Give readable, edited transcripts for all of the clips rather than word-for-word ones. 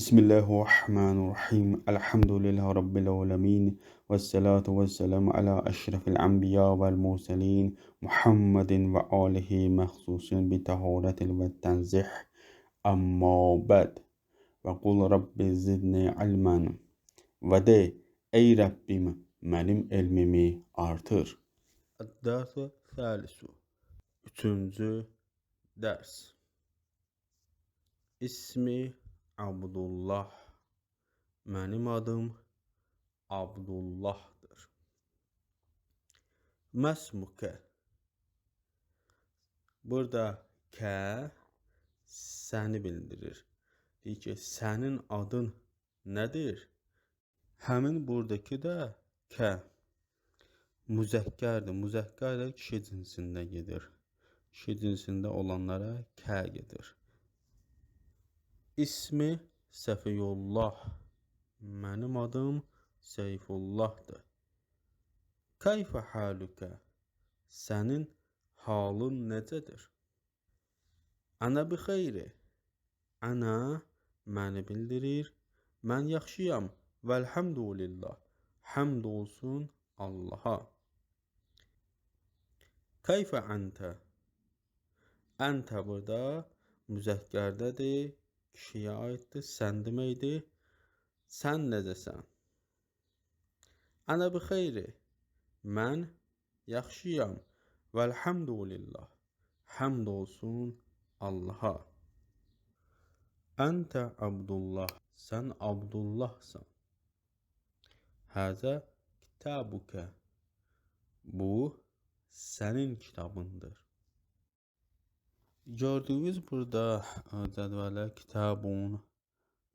Bismillahirrahmanirrahim. Elhamdülillahi Rabbil alemin. Vessalatu vesselamu ala eşrefil enbiya vel murselin. Muhammedin ve alihi mehsusin bi taharetil ve tenzih. Amma ba'd. Ve kul Rabbi zidni ilmen. Ve de ey Rabbim benim ilmimi artır. Dersu thalisu. Üçüncü ders. İsmi Abdullah. Benim adım Abdullah'dır. Mesmuke. Burada ke seni bildirir. Deyir ki, senin adın nedir? Həmin buradaki de ke. Müzəkkərdir. Müzəkkər də kişi cinsində gedir. Kişi cinsində olanlara ke gedir. İsmi Sefiyullah. Benim adım Seyfullah'dır. Kayfe haluke? Senin halın necədir? Ana bi xeyri. Ana məni bildirir. Mən yaxşıyam. Velhamdülillah. Hamd olsun Allah'a. Kayfe ente? Ente burada müzəkkərdədir. Kişiyə aiddir. Sən deməkdir. Sən necəsən? Ana bi xeyri. Mən yaxşıyam. Velhamdülillah. Hamd olsun Allah'a. Ente Abdullah. Sen Abdullahsan. Həzə kitabuke. Bu senin kitabındır. Gördüğünüz burada cədvələ kitabun,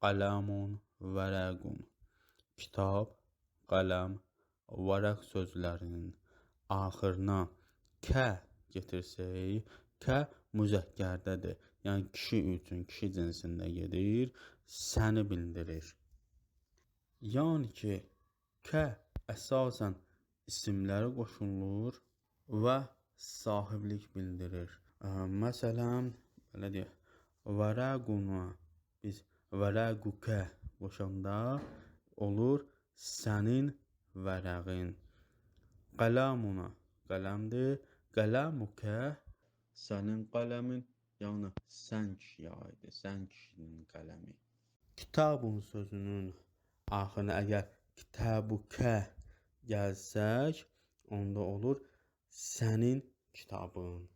qələmun, vərəqun. Kitab, qələm, vərəq sözlərinin axırına kə getirsək, kə müzəkkərdədir. Yəni kişi üçün, kişi cinsində gedir, səni bildirir. Yəni ki, kə əsasən isimlərə qoşulur və sahiblik bildirir. Məsələn, belə deyək, vərəquna biz vərəqukə qoşanda olur sənin vərəqin. Qələmuna qələmdir, qələmukə sənin qələmin, yəni sən kişiyə aiddir, sən kişinin qələmi. Kitabun sözünün axırına əgər kitabukə gəlsək, onda olur sənin kitabın.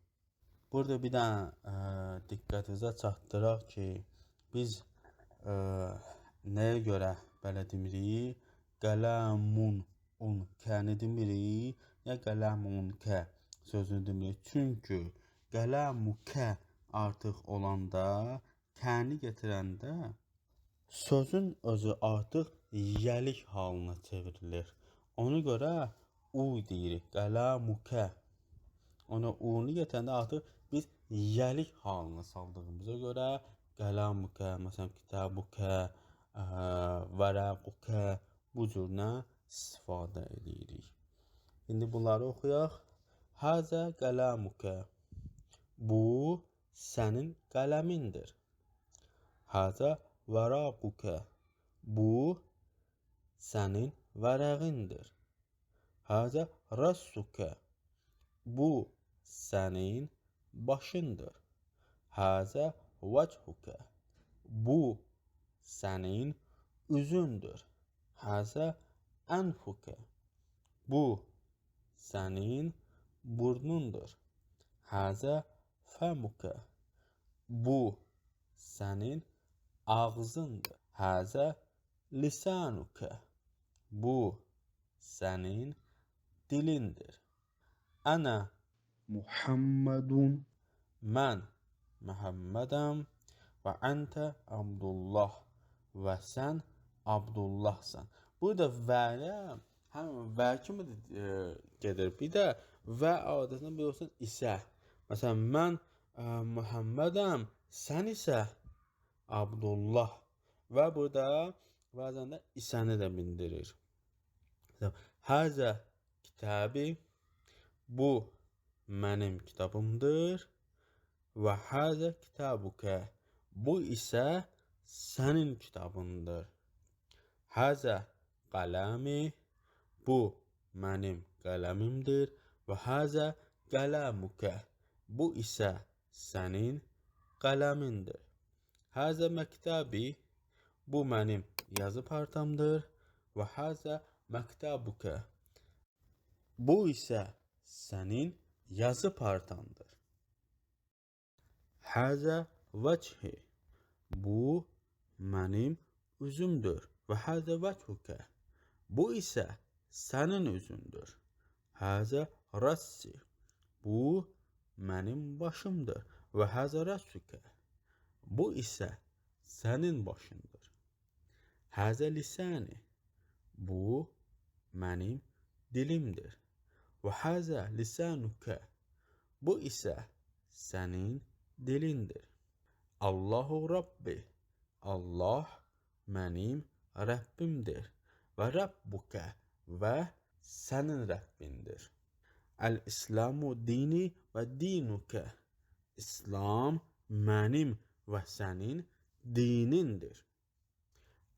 Burada bir dənə diqqətinizə çatdıraq ki, biz nəyə görə belə demirik? Qələmun un kəni demirik, ya qələmun kə sözünü demirik. Çünki qələmukə artıq olanda, kəni getirəndə sözün özü artıq yəlik halına çevrilir. Ona görə u deyirik, qələmukə. Ona u'nu getirəndə artıq biz yəlik halına saldığımıza görə qələmukə, məsələn, kitabukə, vərəqukə bu cürlə istifadə edirik. İndi bunları oxuyaq. Həzə qələmukə. Bu sənin qələmindir. Həzə vərəqukə. Bu sənin vərəqindir. Həzə rəssukə. Bu sənin başındır. Həzə vəchukə. Bu sənin üzündür. Həzə ənfukə. Bu sənin burnundur. Həzə fəmukə. Bu sənin ağzındır. Həzə lisanukə. Bu sənin dilindir. Ana Muhammedun. Mən Muhammedəm və əntə Abdullah və sən Abdullahsan. Burada vələ həm və kimi gedir. Bir də və adətən bir olsun isə. Məsələn, mən Muhammedəm, sən isə Abdullah. Və burada bəzən də isəni də bildirir. Həzə kitabi. Bu mənim kitabımdır. Və həzə kitabuka. Bu isə sənin kitabındır. Həzə qələmi, bu mənim qələmimdir. Və həzə qələmukə, bu isə sənin qələmindir. Həzə məktəbi, bu mənim yazı partamdır. Və həzə məktəbukə, bu isə sənin yazı partandır. Həzə vəchi, bu mənim üzümdür. Və həzə vəchukə, bu isə sənin üzündür. Həzə rassi, bu mənim başımdır. Və həzə rasukə, bu isə sənin başındır. Həzə lisani, bu mənim dilimdir. Və həzə lisanukə, bu isə sənin dilindir. Allahu Rabbi, Allah mənim Rəbbimdir. Və Rabbuka, və sənin Rəbbindir. Əl-İslamu dini və dinuka, İslam mənim və sənin dinindir.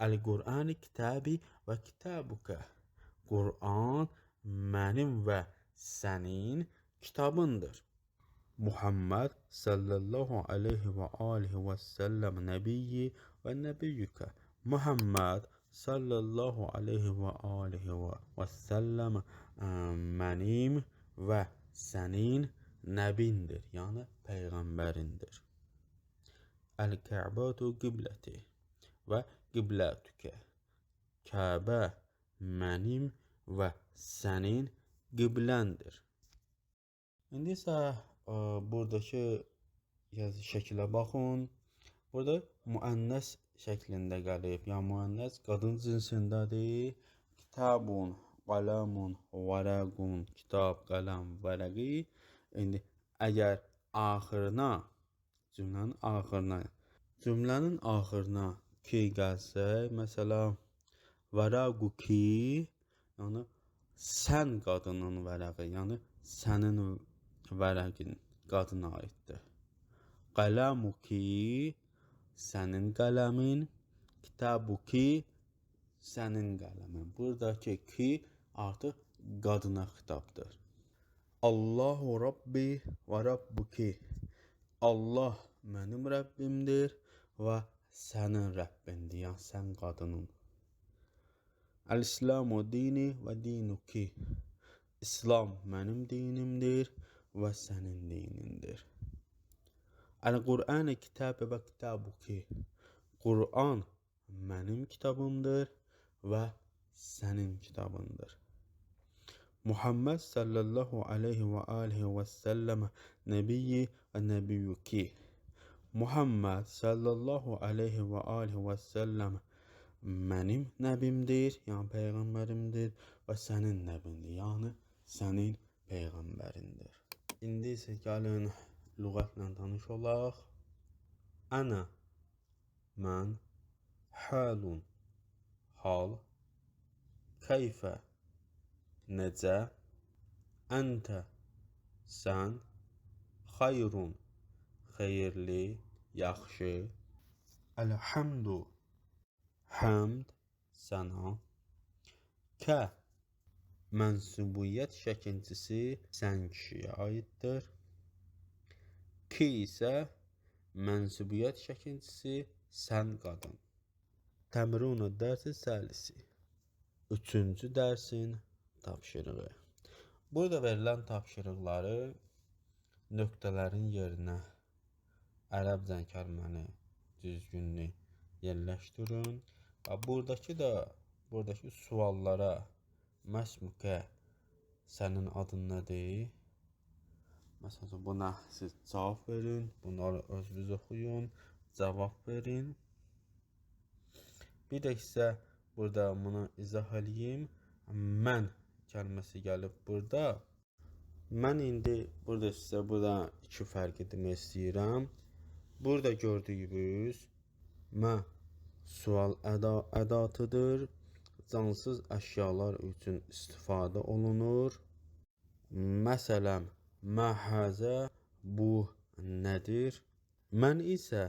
Əl-Qur'an kitabi və kitabuka, Qur'an mənim və sənin kitabındır. Muhammed sallallahu aleyhi və alihi və səlləm nəbiyyi və nəbiyyükə, Muhammed sallallahu aleyhi və alihi və səlləm mənim və sənin nəbindir, yəni peyğəmbərindir. Əl-Kəbətu qibləti və qiblətukə, Kəbə mənim və sənin qibləndir. İndi isə buradakı yazı şəklə baxın. Burada müənnəs şəklində gəlib. Yəni müənnəs qadın cinsindədir. Kitabun, qələmun, vərəqun, kitab, qələm, vərəqi. İndi əgər axırına, cümlənin axırına ki gəlsə, məsələn, vərəquki, yəni sən qadının vərəqi, yəni sənin vərəqin qadına aiddir. Qələmuki, sənin qələmin. Kitabuki, sənin qələmin. Buradakı ki artıq qadına xitabdır. Allahu Rabbi və Rabbuki, Allah mənim Rəbbimdir və sənin Rəbbindir, yəni sən qadının. Əl-İslamu dini və dinuki, İslam mənim dinimdir və sənin dinindir. Əl-Qur'an kitab və kitabuki, Qur'an mənim kitabımdır və sənin kitabındır. Muhammed sallallahu aleyhi və alihi və səlləm nəbiyyi və nəbiyyuki, Muhammed sallallahu aleyhi və alihi və səlləm mənim nəbimdir, yəni peyğəmbərimdir və sənin nəbindir, yəni sənin peyğəmbərindir. İndi isə gəlin lüğətlə tanış olaq. Ana, mən, halun, hal, keyfə, necə, əntə, sən, xayrun, xeyirli, yaxşı, əlhamdu, həmd, sənə, kə, mənsubiyyət şəkilçisi sən kişiyə aiddir. Ki isə mənsubiyyət şəkilçisi sən qadın. Təmrinu dərsi səlisi, 3-cü dərsin tapşırığı. Burada verilən tapşırıqları nöqtələrin yerinə ərəbcə kəlməni düzgünlü yerləşdirin. Və buradakı suallara məsmukə, sənin adın nədir? Məsələn, buna siz cavab verin. Bunları özünüz oxuyun, cavab verin. Bir də isə burada bunu izah edeyim. Mən kəlməsi gəlib burada. Mən indi burada sizə iki fərq etmək istəyirəm. Burada gördüyünüz mə sual ədatıdır. Cansız əşyalar üçün istifadə olunur. Məsələn, mə həzə, bu nədir? Mən isə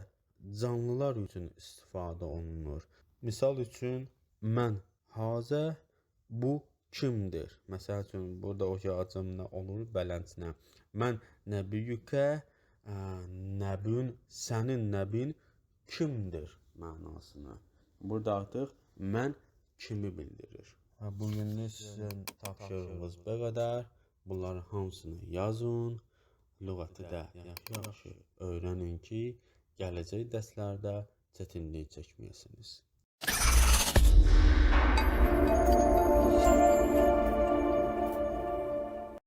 canlılar üçün istifadə olunur. Misal üçün, mən hazə, bu kimdir? Məsəl üçün, burada oxuyacağım nə olur? Bələncnə. Mən nəbiyükə, nəbün, sənin nəbin kimdir mənasını. Burada artıq mən kimi bildirir. Bugünlük sizin tapşırığınız bu qədər. Bunların hamısını yazın. Lüğəti də yaxşı öyrənin ki, gələcək dərslərdə çətinlik çəkməyəsiniz.